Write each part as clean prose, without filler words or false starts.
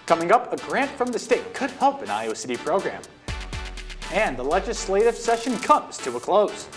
Coming up, a grant from the state could help an Iowa City program. And the legislative session comes to a close.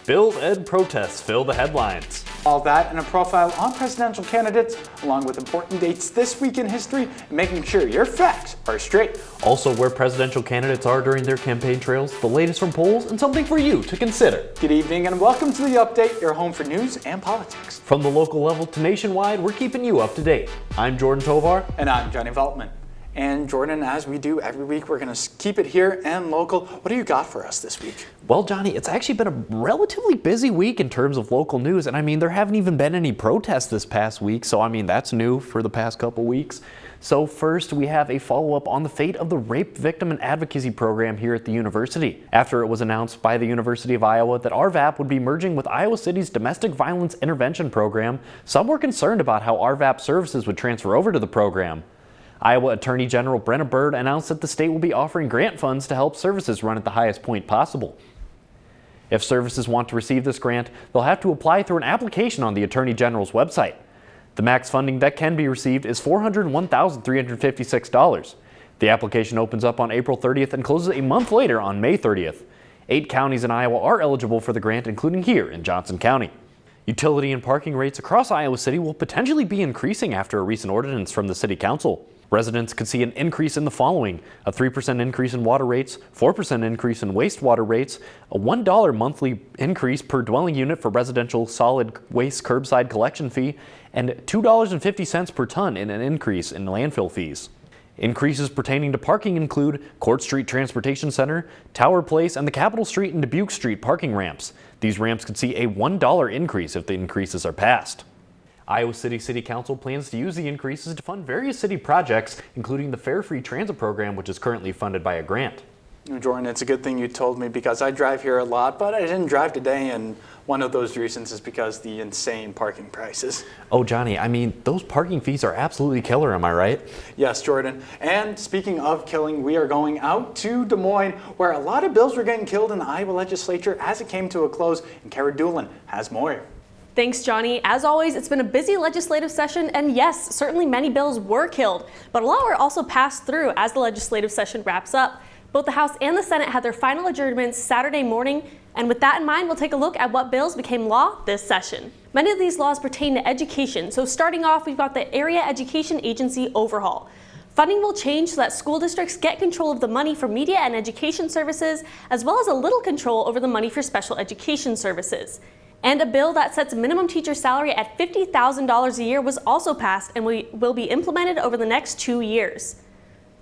Build Ed protests fill the headlines. All that and a profile on presidential candidates, along with important dates this week in history, and making sure your facts are straight. Also, where presidential candidates are during their campaign trails, the latest from polls, and something for you to consider. Good evening and welcome to The Update, your home for news and politics. From the local level to nationwide, we're keeping you up to date. I'm Jordan Tovar. And I'm Johnny Valtman. And Jordan, as we do every week, we're going to keep it here and local. What do you got for us this week? Well, Johnny, it's actually been a relatively busy week in terms of local news. And I mean, there haven't even been any protests this past week. So, I mean, that's new for the past couple weeks. So first, we have a follow-up on the fate of the Rape Victim and Advocacy Program here at the university. After it was announced by the University of Iowa that RVAP would be merging with Iowa City's Domestic Violence Intervention Program, some were concerned about how RVAP services would transfer over to the program. Iowa Attorney General Brenna Bird announced that the state will be offering grant funds to help services run at the highest point possible. If services want to receive this grant, they'll have to apply through an application on the Attorney General's website. The max funding that can be received is $401,356. The application opens up on April 30th and closes a month later on May 30th. 8 counties in Iowa are eligible for the grant, including here in Johnson County. Utility and parking rates across Iowa City will potentially be increasing after a recent ordinance from the City Council. Residents could see an increase in the following: a 3% increase in water rates, 4% increase in wastewater rates, a $1 monthly increase per dwelling unit for residential solid waste curbside collection fee, and $2.50 per ton in an increase in landfill fees. Increases pertaining to parking include Court Street Transportation Center, Tower Place, and the Capitol Street and Dubuque Street parking ramps. These ramps could see a $1 increase if the increases are passed. Iowa City Council plans to use the increases to fund various city projects, including the Fare Free Transit program, which is currently funded by a grant. Jordan, it's a good thing you told me because I drive here a lot, but I didn't drive today, and one of those reasons is because the insane parking prices. Oh, Johnny, I mean, those parking fees are absolutely killer, am I right? Yes, Jordan. And speaking of killing, we are going out to Des Moines, where a lot of bills were getting killed in the Iowa legislature as it came to a close, and Cara Dulin has more. Thanks, Johnny. As always, it's been a busy legislative session, and yes, certainly many bills were killed, but a lot were also passed through as the legislative session wraps up. Both the House and the Senate had their final adjournments Saturday morning, and with that in mind, we'll take a look at what bills became law this session. Many of these laws pertain to education, so starting off, we've got the Area Education Agency overhaul. Funding will change so that school districts get control of the money for media and education services, as well as a little control over the money for special education services. And a bill that sets minimum teacher salary at $50,000 a year was also passed and will be implemented over the next 2 years.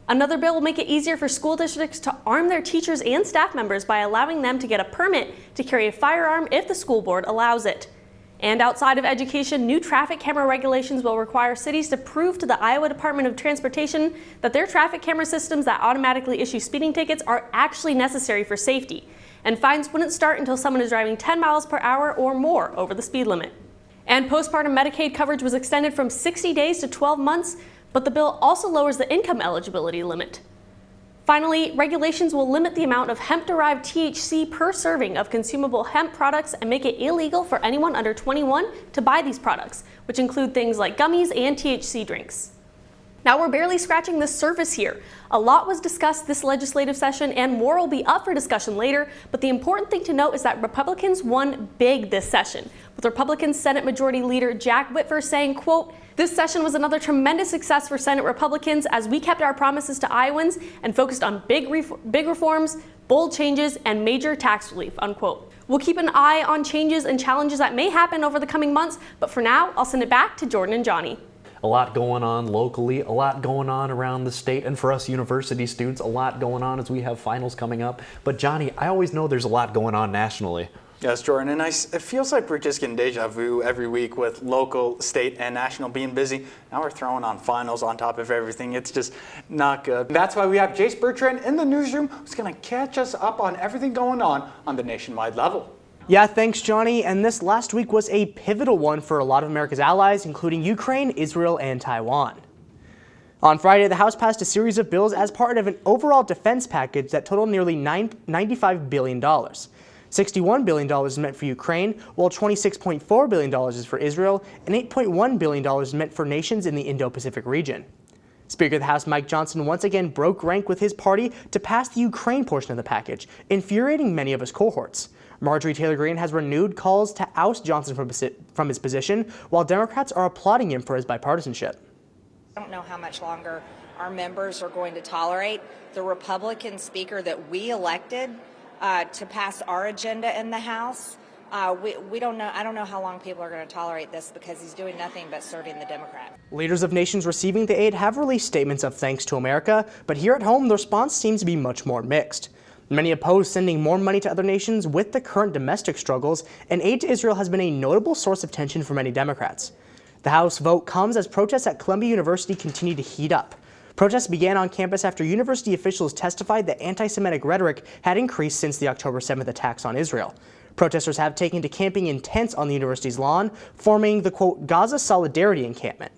Another bill will make it easier for school districts to arm their teachers and staff members by allowing them to get a permit to carry a firearm if the school board allows it. And outside of education, new traffic camera regulations will require cities to prove to the Iowa Department of Transportation that their traffic camera systems that automatically issue speeding tickets are actually necessary for safety. And fines wouldn't start until someone is driving 10 miles per hour or more over the speed limit. And postpartum Medicaid coverage was extended from 60 days to 12 months, but the bill also lowers the income eligibility limit. Finally, regulations will limit the amount of hemp-derived THC per serving of consumable hemp products and make it illegal for anyone under 21 to buy these products, which include things like gummies and THC drinks. Now we're barely scratching the surface here. A lot was discussed this legislative session and more will be up for discussion later, but the important thing to note is that Republicans won big this session, with Republican Senate Majority Leader Jack Whitver saying, quote, "This session was another tremendous success for Senate Republicans as we kept our promises to Iowans and focused on big reforms, bold changes, and major tax relief," unquote. We'll keep an eye on changes and challenges that may happen over the coming months, but for now, I'll send it back to Jordan and Johnny. A lot going on locally, a lot going on around the state, and for us university students, a lot going on as we have finals coming up. But Johnny, I always know there's a lot going on nationally. Yes, Jordan, and it feels like we're just getting deja vu every week with local, state, and national being busy. Now we're throwing on finals on top of everything. It's just not good. That's why we have Jayce Bertrand in the newsroom who's going to catch us up on everything going on the nationwide level. Yeah, thanks, Johnny. And this last week was a pivotal one for a lot of America's allies, including Ukraine, Israel, and Taiwan. On Friday, the House passed a series of bills as part of an overall defense package that totaled nearly $95 billion. $61 billion is meant for Ukraine, while $26.4 billion is for Israel, and $8.1 billion is meant for nations in the Indo-Pacific region. Speaker of the House Mike Johnson once again broke rank with his party to pass the Ukraine portion of the package, infuriating many of his cohorts. Marjorie Taylor Greene has renewed calls to oust Johnson from his position, while Democrats are applauding him for his bipartisanship. I don't know how much longer our members are going to tolerate the Republican speaker that we elected to pass our agenda in the House. We don't know. I don't know how long people are going to tolerate this because he's doing nothing but serving the Democrat. Leaders of nations receiving the aid have released statements of thanks to America, but here at home, the response seems to be much more mixed. Many oppose sending more money to other nations with the current domestic struggles, and aid to Israel has been a notable source of tension for many Democrats. The House vote comes as protests at Columbia University continue to heat up. Protests began on campus after university officials testified that anti-Semitic rhetoric had increased since the October 7th attacks on Israel. Protesters have taken to camping in tents on the university's lawn, forming the, quote, Gaza Solidarity encampment.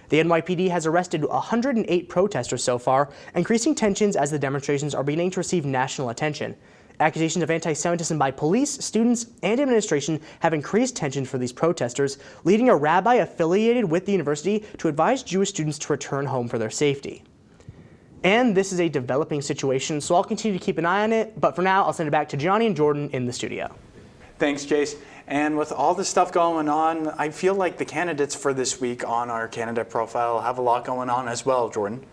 The NYPD has arrested 108 protesters so far, increasing tensions as the demonstrations are beginning to receive national attention. Accusations of anti-Semitism by police, students, and administration have increased tensions for these protesters, leading a rabbi affiliated with the university to advise Jewish students to return home for their safety. And this is a developing situation, so I'll continue to keep an eye on it, but for now, I'll send it back to Johnny and Jordan in the studio. Thanks, Jayce. And with all this stuff going on, I feel like the candidates for this week on our candidate profile have a lot going on as well, Jordan.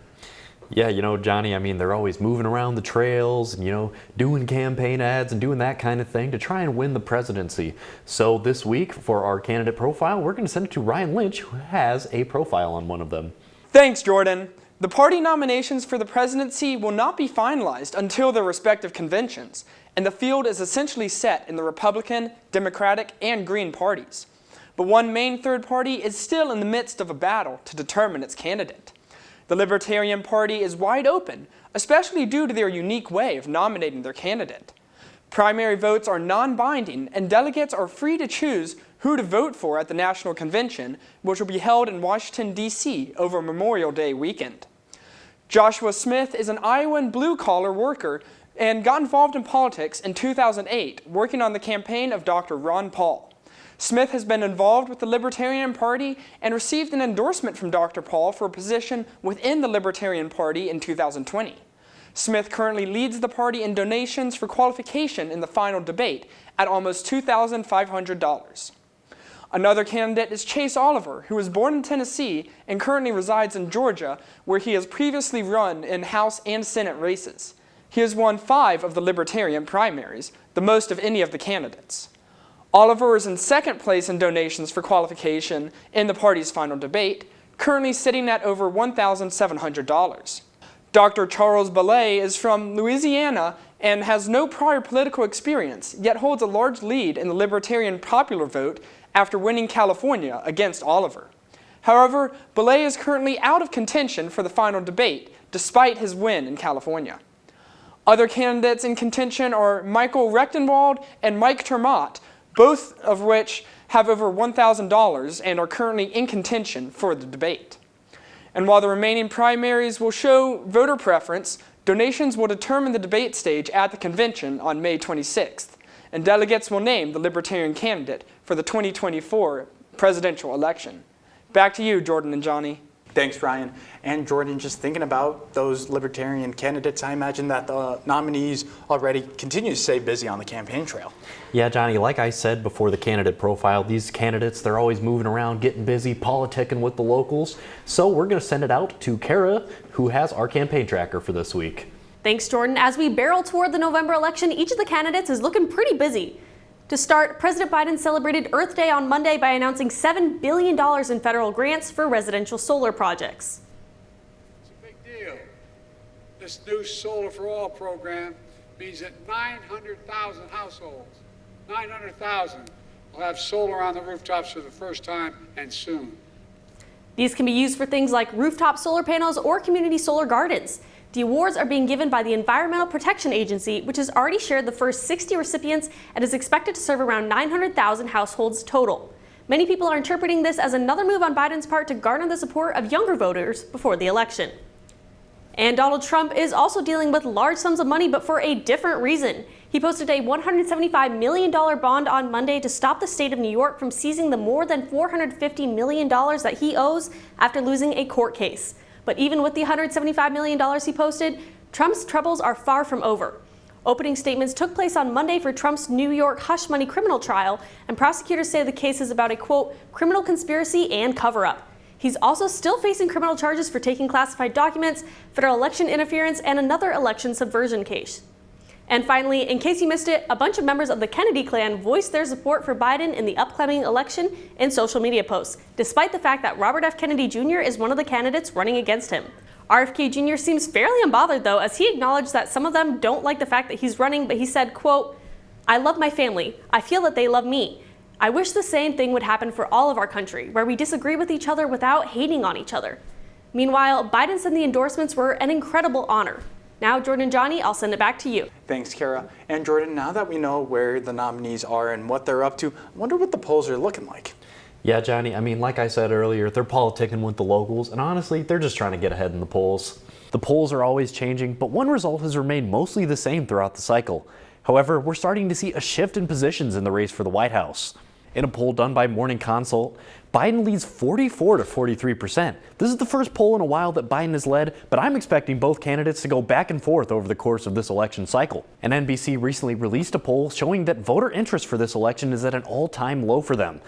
Yeah, Johnny, they're always moving around the trails and, doing campaign ads and doing that kind of thing to try and win the presidency. So this week for our candidate profile, we're going to send it to Ryan Lynch, who has a profile on one of them. Thanks, Jordan. The party nominations for the presidency will not be finalized until their respective conventions, and the field is essentially set in the Republican, Democratic, and Green parties. But one main third party is still in the midst of a battle to determine its candidate. The Libertarian Party is wide open, especially due to their unique way of nominating their candidate. Primary votes are non-binding, and delegates are free to choose who to vote for at the National Convention, which will be held in Washington, D.C. over Memorial Day weekend. Joshua Smith is an Iowan blue-collar worker and got involved in politics in 2008, working on the campaign of Dr. Ron Paul. Smith has been involved with the Libertarian Party and received an endorsement from Dr. Paul for a position within the Libertarian Party in 2020. Smith currently leads the party in donations for qualification in the final debate at almost $2,500. Another candidate is Chase Oliver, who was born in Tennessee and currently resides in Georgia, where he has previously run in House and Senate races. He has won 5 of the Libertarian primaries, the most of any of the candidates. Oliver is in second place in donations for qualification in the party's final debate, currently sitting at over $1,700. Dr. Charles Ballet is from Louisiana and has no prior political experience, yet holds a large lead in the Libertarian popular vote after winning California against Oliver. However, Ballet is currently out of contention for the final debate, despite his win in California. Other candidates in contention are Michael Rechtenwald and Mike Termott, both of which have over $1,000 and are currently in contention for the debate. And while the remaining primaries will show voter preference, donations will determine the debate stage at the convention on May 26th, and delegates will name the Libertarian candidate for the 2024 presidential election. Back to you, Jordan and Johnny. Thanks, Ryan. And Jordan, just thinking about those Libertarian candidates, I imagine that the nominees already continue to stay busy on the campaign trail. Yeah, Johnny, like I said before the candidate profile, these candidates, they're always moving around, getting busy, politicking with the locals. So we're going to send it out to Cara, who has our campaign tracker for this week. Thanks, Jordan. As we barrel toward the November election, each of the candidates is looking pretty busy. To start, President Biden celebrated Earth Day on Monday by announcing $7 billion in federal grants for residential solar projects. It's a big deal. This new Solar for All program means that 900,000 households, 900,000, will have solar on the rooftops for the first time and soon. These can be used for things like rooftop solar panels or community solar gardens. The awards are being given by the Environmental Protection Agency, which has already shared the first 60 recipients and is expected to serve around 900,000 households total. Many people are interpreting this as another move on Biden's part to garner the support of younger voters before the election. And Donald Trump is also dealing with large sums of money, but for a different reason. He posted a $175 million bond on Monday to stop the state of New York from seizing the more than $450 million that he owes after losing a court case. But even with the $175 million he posted, Trump's troubles are far from over. Opening statements took place on Monday for Trump's New York hush money criminal trial, and prosecutors say the case is about a, quote, criminal conspiracy and cover-up. He's also still facing criminal charges for taking classified documents, federal election interference, and another election subversion case. And finally, in case you missed it, a bunch of members of the Kennedy clan voiced their support for Biden in the upcoming election in social media posts, despite the fact that Robert F. Kennedy Jr. is one of the candidates running against him. RFK Jr. seems fairly unbothered, though, as he acknowledged that some of them don't like the fact that he's running, but he said, quote, "I love my family. I feel that they love me. I wish the same thing would happen for all of our country, where we disagree with each other without hating on each other." Meanwhile, Biden said the endorsements were an incredible honor. Now, Jordan and Johnny, I'll send it back to you. Thanks, Cara. And Jordan, now that we know where the nominees are and what they're up to, I wonder what the polls are looking like. Yeah, Johnny, I mean, like I said earlier, they're politicking with the locals, and honestly, they're just trying to get ahead in the polls. The polls are always changing, but one result has remained mostly the same throughout the cycle. However, we're starting to see a shift in positions in the race for the White House. In a poll done by Morning Consult, Biden leads 44 to 43%. This is the first poll in a while that Biden has led, but I'm expecting both candidates to go back and forth over the course of this election cycle. And NBC recently released a poll showing that voter interest for this election is at an all-time low for them.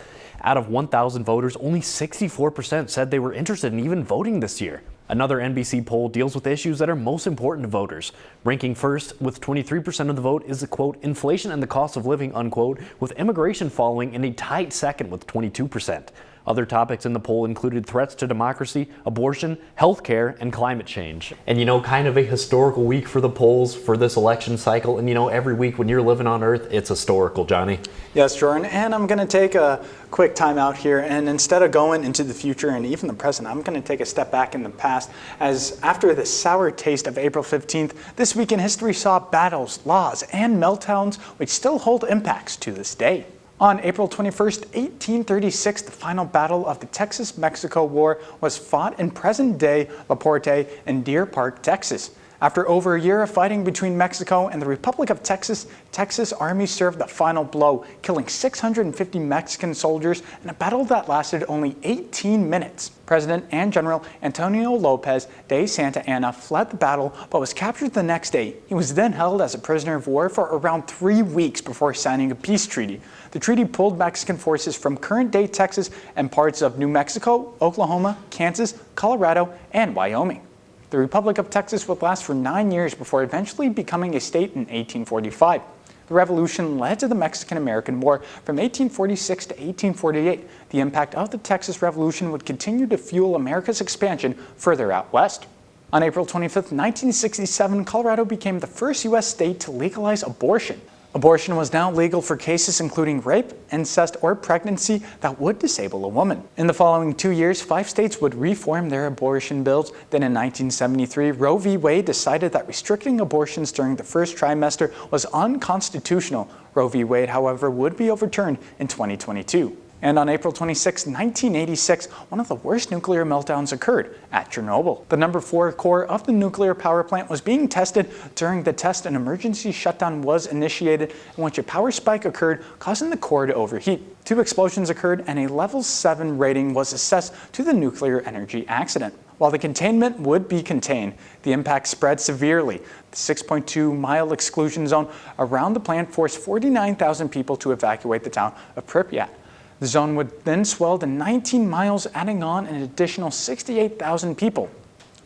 Out of 1,000 voters, only 64% said they were interested in even voting this year. Another NBC poll deals with issues that are most important to voters. Ranking first with 23% of the vote is the, quote, inflation and the cost of living, unquote, with immigration following in a tight second with 22%. Other topics in the poll included threats to democracy, abortion, healthcare, and climate change. And you know, kind of a historical week for the polls for this election cycle. And you know, every week when you're living on Earth, it's historical, Johnny. Yes, Jordan, and I'm going to take a quick time out here, and instead of going into the future and even the present, I'm going to take a step back in the past, as after the sour taste of April 15th, this week in history saw battles, laws, and meltdowns which still hold impacts to this day. On April 21st, 1836, the final battle of the Texas-Mexico War was fought in present-day La Porte in Deer Park, Texas. After over a year of fighting between Mexico and the Republic of Texas, Texas Army served the final blow, killing 650 Mexican soldiers in a battle that lasted only 18 minutes. President and General Antonio Lopez de Santa Anna fled the battle but was captured the next day. He was then held as a prisoner of war for around 3 weeks before signing a peace treaty. The treaty pulled Mexican forces from current-day Texas and parts of New Mexico, Oklahoma, Kansas, Colorado, and Wyoming. The Republic of Texas would last for 9 years before eventually becoming a state in 1845. The revolution led to the Mexican-American War from 1846 to 1848. The impact of the Texas Revolution would continue to fuel America's expansion further out west. On April 25, 1967, Colorado became the first U.S. state to legalize abortion. Abortion was now legal for cases including rape, incest, or pregnancy that would disable a woman. In the following 2 years, 5 states would reform their abortion bills. Then in 1973, Roe v. Wade decided that restricting abortions during the first trimester was unconstitutional. Roe v. Wade, however, would be overturned in 2022. And on April 26, 1986, one of the worst nuclear meltdowns occurred at Chernobyl. The number 4 core of the nuclear power plant was being tested. During the test, an emergency shutdown was initiated in which a power spike occurred, causing the core to overheat. 2 explosions occurred and a level 7 rating was assessed to the nuclear energy accident. While the containment would be contained, the impact spread severely. The 6.2-mile exclusion zone around the plant forced 49,000 people to evacuate the town of Pripyat. The zone would then swell to 19 miles, adding on an additional 68,000 people.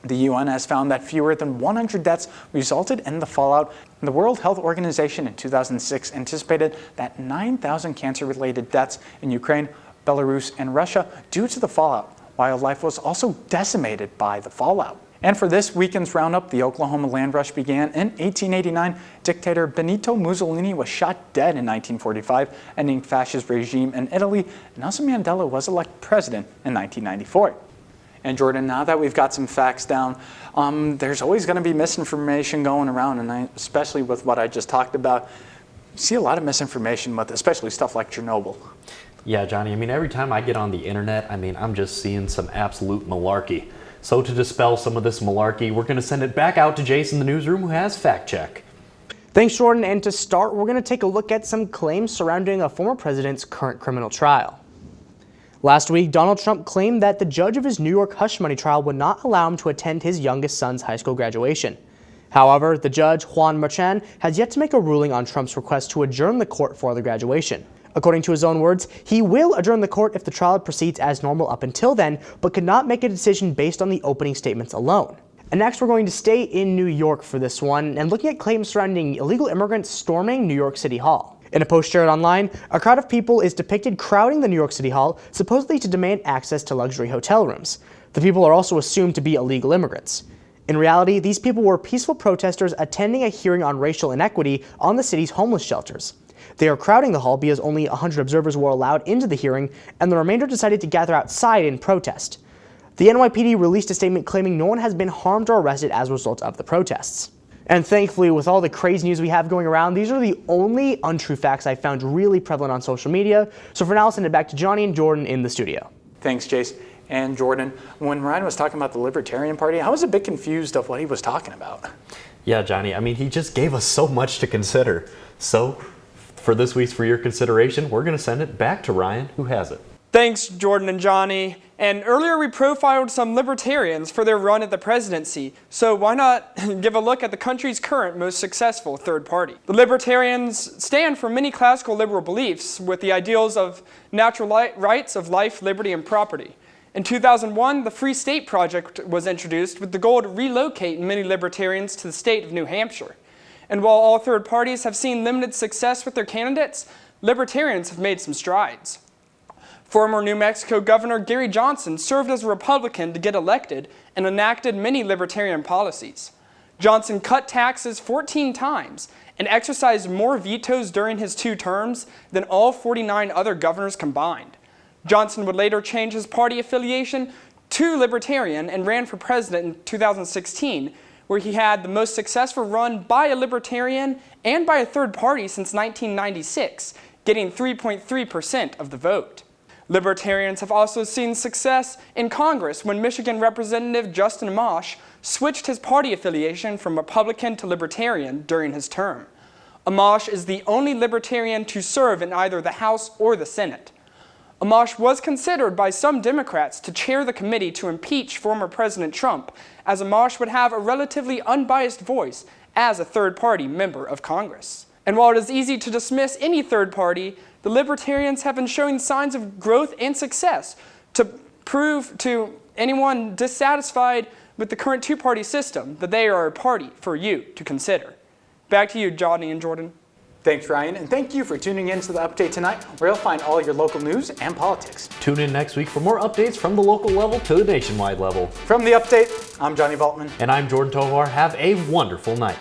The UN has found that fewer than 100 deaths resulted in the fallout. The World Health Organization in 2006 anticipated that 9,000 cancer-related deaths in Ukraine, Belarus, and Russia due to the fallout. Wildlife was also decimated by the fallout. And for this weekend's roundup, the Oklahoma land rush began in 1889. Dictator Benito Mussolini was shot dead in 1945, ending fascist regime in Italy. Nelson Mandela was elected president in 1994. And Jordan, now that we've got some facts down, there's always going to be misinformation going around, and especially with what I just talked about. You see a lot of misinformation with especially stuff like Chernobyl. Yeah, Johnny, I mean, every time I get on the internet, I'm just seeing some absolute malarkey. So to dispel some of this malarkey, we're going to send it back out to Jayce in the newsroom, who has fact check. Thanks, Jordan. And to start, we're going to take a look at some claims surrounding a former president's current criminal trial. Last week, Donald Trump claimed that the judge of his New York hush money trial would not allow him to attend his youngest son's high school graduation. However, the judge, Juan Merchan, has yet to make a ruling on Trump's request to adjourn the court for the graduation. According to his own words, he will adjourn the court if the trial proceeds as normal up until then, but could not make a decision based on the opening statements alone. And next, we're going to stay in New York for this one and looking at claims surrounding illegal immigrants storming New York City Hall. In a post shared online, a crowd of people is depicted crowding the New York City Hall, supposedly to demand access to luxury hotel rooms. The people are also assumed to be illegal immigrants. In reality, these people were peaceful protesters attending a hearing on racial inequity on the city's homeless shelters. They are crowding the hall because only 100 observers were allowed into the hearing, and the remainder decided to gather outside in protest. The NYPD released a statement claiming no one has been harmed or arrested as a result of the protests. And thankfully, with all the crazy news we have going around, these are the only untrue facts I found really prevalent on social media. So for now, I'll send it back to Johnny and Jordan in the studio. Thanks, Jayce. And Jordan, when Ryan was talking about the Libertarian Party, I was a bit confused of what he was talking about. Yeah, Johnny, I mean, he just gave us so much to consider. So for this week's For Your Consideration, we're going to send it back to Ryan, who has it. Thanks, Jordan and Johnny. And earlier we profiled some libertarians for their run at the presidency, so why not give a look at the country's current most successful third party? The libertarians stand for many classical liberal beliefs with the ideals of natural rights of life, liberty, and property. In 2001, the Free State Project was introduced with the goal to relocate many libertarians to the state of New Hampshire. And while all third parties have seen limited success with their candidates, libertarians have made some strides. Former New Mexico Governor Gary Johnson served as a Republican to get elected and enacted many libertarian policies. Johnson cut taxes 14 times and exercised more vetoes during his 2 terms than all 49 other governors combined. Johnson would later change his party affiliation to Libertarian and ran for president in 2016, where he had the most successful run by a Libertarian and by a third party since 1996, getting 3.3% of the vote. Libertarians have also seen success in Congress when Michigan Representative Justin Amash switched his party affiliation from Republican to Libertarian during his term. Amash is the only Libertarian to serve in either the House or the Senate. Amash was considered by some Democrats to chair the committee to impeach former President Trump, as Amash would have a relatively unbiased voice as a third-party member of Congress. And while it is easy to dismiss any third party, the Libertarians have been showing signs of growth and success to prove to anyone dissatisfied with the current two-party system that they are a party for you to consider. Back to you, Johnny and Jordan. Thanks, Ryan, and thank you for tuning in to the update tonight, where you'll find all your local news and politics. Tune in next week for more updates from the local level to the nationwide level. From the update, I'm Johnny Valtman. And I'm Jordan Tovar. Have a wonderful night.